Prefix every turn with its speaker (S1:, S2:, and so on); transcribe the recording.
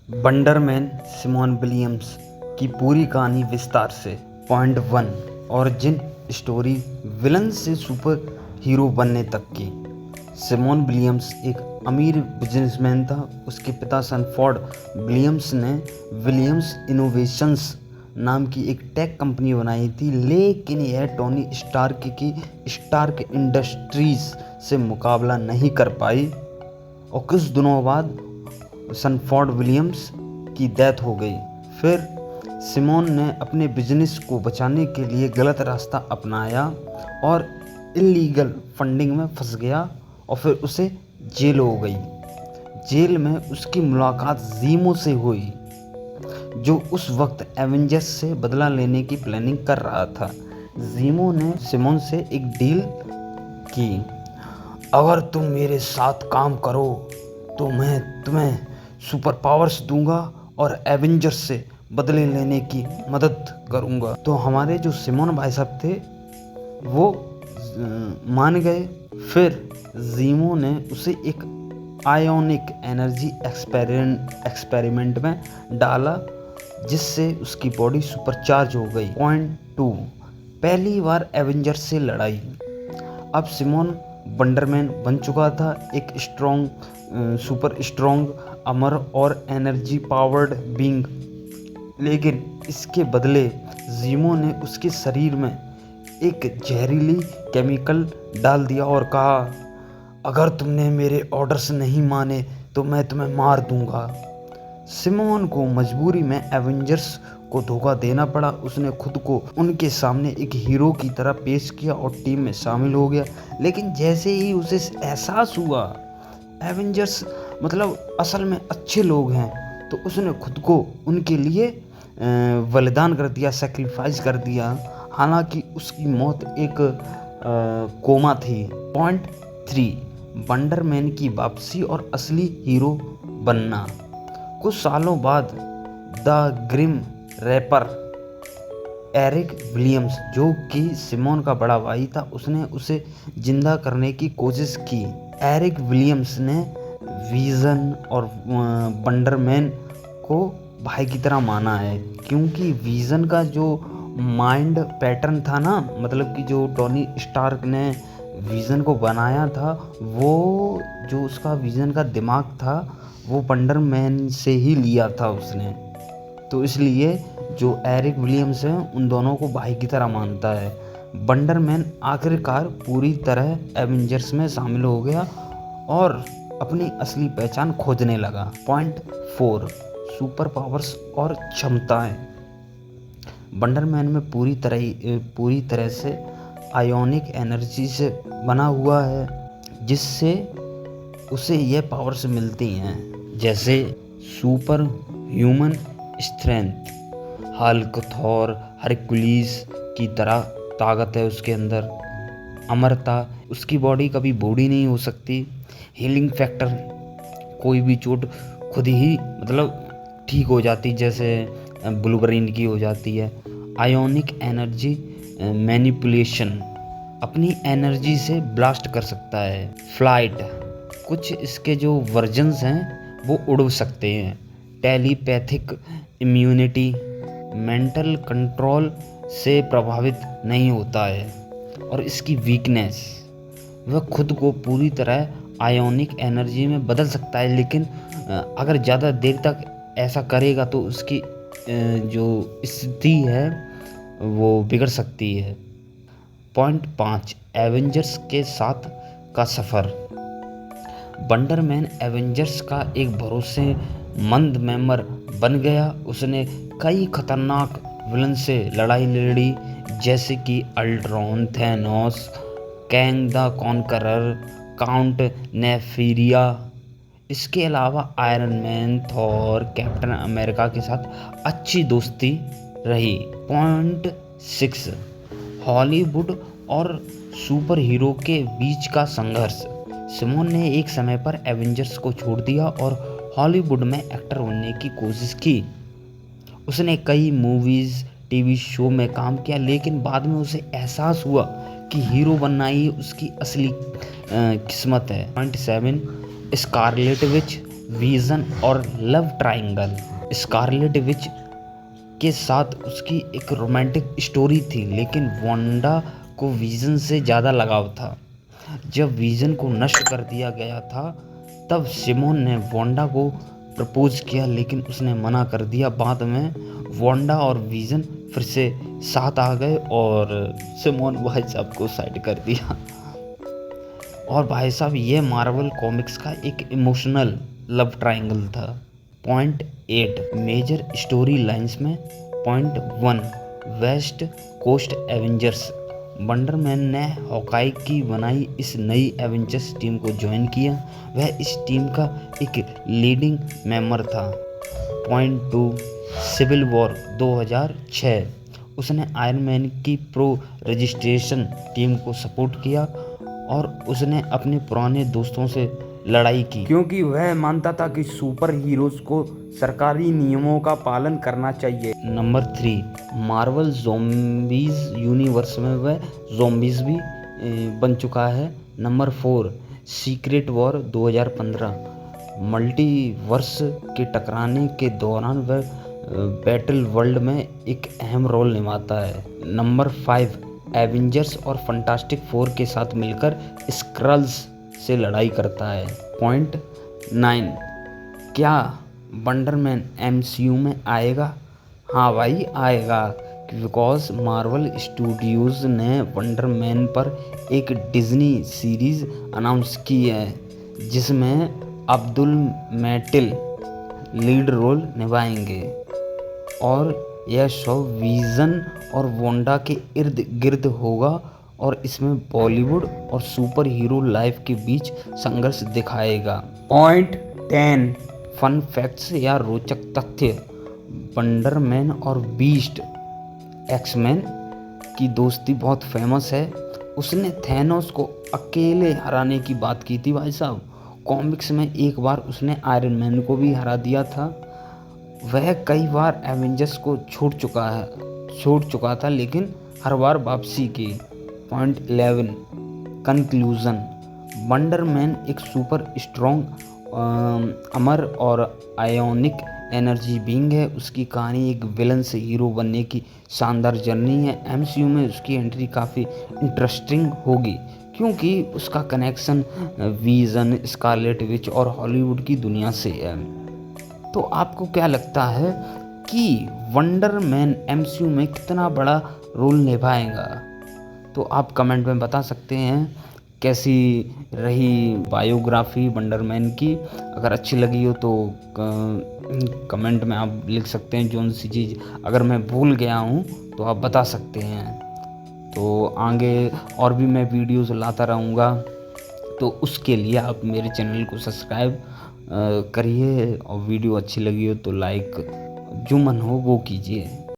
S1: Wonder Man Simone Williams की पूरी कहानी विस्तार से। पॉइंट 1, ओरिजिन स्टोरी, विलन से सुपर हीरो बनने तक की। सिमोन विलियम्स एक अमीर बिजनेसमैन था। उसके पिता सनफोर्ड विलियम्स ने विलियम्स इनोवेशंस नाम की एक टेक कंपनी बनाई थी, लेकिन यह टोनी स्टार्क की स्टार्क इंडस्ट्रीज से मुकाबला नहीं कर पाई और कुछ दिनों बाद सनफोर्ड विलियम्स की डेथ हो गई। फिर सिमोन ने अपने बिजनेस को बचाने के लिए गलत रास्ता अपनाया और इलीगल फंडिंग में फंस गया और फिर उसे जेल हो गई। जेल में उसकी मुलाकात ज़ीमो से हुई, जो उस वक्त एवेंजर्स से बदला लेने की प्लानिंग कर रहा था। ज़ीमो ने सिमोन से एक डील की, अगर तुम मेरे साथ काम करो तो मैं तुम्हें सुपर पावर्स दूंगा और एवेंजर्स से बदले लेने की मदद करूंगा। तो हमारे जो सिमोन भाई साहब थे वो मान गए। फिर ज़ीमो ने उसे एक आयोनिक एनर्जी एक्सपेरिमेंट में डाला, जिससे उसकी बॉडी सुपरचार्ज हो गई। पॉइंट 2, पहली बार एवेंजर्स से लड़ाई। अब सिमोन वंडरमैन बन चुका था, एक सुपर स्ट्रॉन्ग, अमर और एनर्जी पावर्ड बीइंग। लेकिन इसके बदले ज़ीमो ने उसके शरीर में एक जहरीली केमिकल डाल दिया और कहा, अगर तुमने मेरे ऑर्डर्स नहीं माने तो मैं तुम्हें मार दूंगा। सिमोन को मजबूरी में एवेंजर्स को धोखा देना पड़ा। उसने खुद को उनके सामने एक हीरो की तरह पेश किया और टीम में शामिल हो गया। लेकिन जैसे ही उसे एहसास हुआ एवेंजर्स असल में अच्छे लोग हैं, तो उसने खुद को उनके लिए बलिदान कर दिया, सेक्रीफाइस कर दिया। हालांकि उसकी मौत एक कोमा थी। पॉइंट 3, वंडरमैन की वापसी और असली हीरो बनना। कुछ सालों बाद the grim rapper Eric Williams, जो कि सिमोन का बड़ा भाई था, उसने उसे जिंदा करने की कोशिश की। एरिक विलियम्स ने विजन और वंडरमैन को भाई की तरह माना है, क्योंकि विजन का जो माइंड पैटर्न था ना, कि जो टोनी स्टार्क ने विजन को बनाया था, वो जो उसका विजन का दिमाग था वो वंडरमैन से ही लिया था उसने। तो इसलिए जो एरिक विलियम्स है उन दोनों को भाई की तरह मानता है। वंडरमैन आखिरकार पूरी तरह एवेंजर्स में शामिल हो गया और अपनी असली पहचान खोजने लगा। पॉइंट 4, सुपर पावर्स और क्षमताएं। वंडरमैन में पूरी तरह से आयोनिक एनर्जी से बना हुआ है, जिससे उसे यह पावर्स मिलती हैं, जैसे super human strength, Hulk, Thor, Hercules की तरह ताकत है उसके अंदर। अमरता, उसकी बॉडी कभी बूढ़ी नहीं हो सकती। हीलिंग फैक्टर, कोई भी चोट खुद ही ठीक हो जाती, जैसे वुल्वरीन की हो जाती है। आयोनिक एनर्जी मैनिपुलेशन, अपनी एनर्जी से ब्लास्ट कर सकता है। फ्लाइट, कुछ इसके जो वर्जन्स हैं वो उड़ सकते हैं। टेलीपैथिक इम्यूनिटी, मेंटल कंट्रोल से प्रभावित नहीं होता है। और इसकी वीकनेस, वह खुद को पूरी तरह आयोनिक एनर्जी में बदल सकता है, लेकिन अगर ज़्यादा देर तक ऐसा करेगा तो उसकी जो स्थिति है वो बिगड़ सकती है। पॉइंट 5, एवेंजर्स के साथ का सफ़र। वंडरमैन एवेंजर्स का एक भरोसेमंद मेंबर बन गया। उसने कई खतरनाक विलन से लड़ाई लड़ी, जैसे कि Ultron, Thanos, Kang the Conqueror, Count Nefaria. इसके अलावा Iron Man, Thor, Captain America के साथ अच्छी दोस्ती रही। पॉइंट 6, हॉलीवुड और सुपर हीरो के बीच का संघर्ष। सिमोन ने एक समय पर एवेंजर्स को छोड़ दिया और हॉलीवुड में एक्टर बनने की कोशिश की। उसने कई मूवीज़, टीवी शो में काम किया, लेकिन बाद में उसे एहसास हुआ कि हीरो बनना ही उसकी असली किस्मत है। पॉइंट 7, स्कारलेट विच विजन और लव ट्रायंगल। स्कारलेट विच के साथ उसकी एक रोमांटिक स्टोरी थी, लेकिन वांडा को विजन से ज़्यादा लगाव था। जब विजन को नष्ट कर दिया गया था तब सिमोन ने वांडा को प्रपोज किया, लेकिन उसने मना कर दिया। बाद में वांडा और विजन फिर से साथ आ गए और सिमोन भाई साहब को साइड कर दिया। और भाई साहब ये मार्वल कॉमिक्स का एक इमोशनल लव ट्रायंगल था। पॉइंट 8 मेजर स्टोरी लाइंस में। Point 1 West Coast Avengers. Wonder Man ने हॉकाई की बनाई इस नई एवेंजर्स टीम को ज्वाइन किया। वह इस टीम का एक लीडिंग मेंबर था। Point 2 civil war 2006। उसने आयरन मैन की प्रो रजिस्ट्रेशन टीम को सपोर्ट किया और उसने अपने पुराने दोस्तों से लड़ाई की, क्योंकि वह मानता था कि सुपर हीरोज को सरकारी नियमों का पालन करना चाहिए। नंबर 3 मार्वल ज़ॉम्बीज यूनिवर्स में वह ज़ॉम्बीज भी बन चुका है। Number 4 secret war 2015। मल्टीवर्स के टकराने के दौरान वह बैटल वर्ल्ड में एक अहम रोल निभाता है। नंबर 5 एवेंजर्स और फंटास्टिक फोर के साथ मिलकर स्क्रल्स से लड़ाई करता है। पॉइंट 9 क्या वंडर मैन MCU में आएगा? हाँ भाई आएगा, बिकॉज मार्वल स्टूडियोज ने वंडर मैन पर एक डिज्नी सीरीज अनाउंस की है जिसमें अब्दुल मैटिल लीड रोल निभाएंगे और यह शो विजन और वांडा के इर्द गिर्द होगा और इसमें बॉलीवुड और सुपर हीरो लाइफ के बीच संघर्ष दिखाएगा। पॉइंट 10 फन फैक्ट्स या रोचक तथ्य। वंडर मैन और बीस्ट एक्समैन की दोस्ती बहुत फेमस है। उसने थैनोस को अकेले हराने की बात की थी भाई साहब। कॉमिक्स में एक बार उसने आयरन मैन को भी हरा दिया था। वह कई बार एवेंजर्स को छोड़ चुका था लेकिन हर बार वापसी की। Point 11 conclusion. वंडर मैन एक सुपर स्ट्रॉन्ग अमर और आयोनिक एनर्जी बीइंग है। उसकी कहानी एक विलन से हीरो बनने की शानदार जर्नी है। MCU में उसकी एंट्री काफ़ी इंटरेस्टिंग होगी क्योंकि उसका कनेक्शन विजन, स्कारलेट विच और हॉलीवुड की दुनिया से है। तो आपको क्या लगता है कि वंडर मैन MCU में कितना बड़ा रोल निभाएगा? तो आप कमेंट में बता सकते हैं कैसी रही बायोग्राफी वंडर मैन की। अगर अच्छी लगी हो तो कमेंट में आप लिख सकते हैं। जोन सी चीज़ अगर मैं भूल गया हूँ तो आप बता सकते हैं। तो आगे और भी मैं वीडियोस लाता रहूँगा, तो उसके लिए आप मेरे चैनल को सब्सक्राइब करिए और वीडियो अच्छी लगी हो तो लाइक जो मन हो वो कीजिए।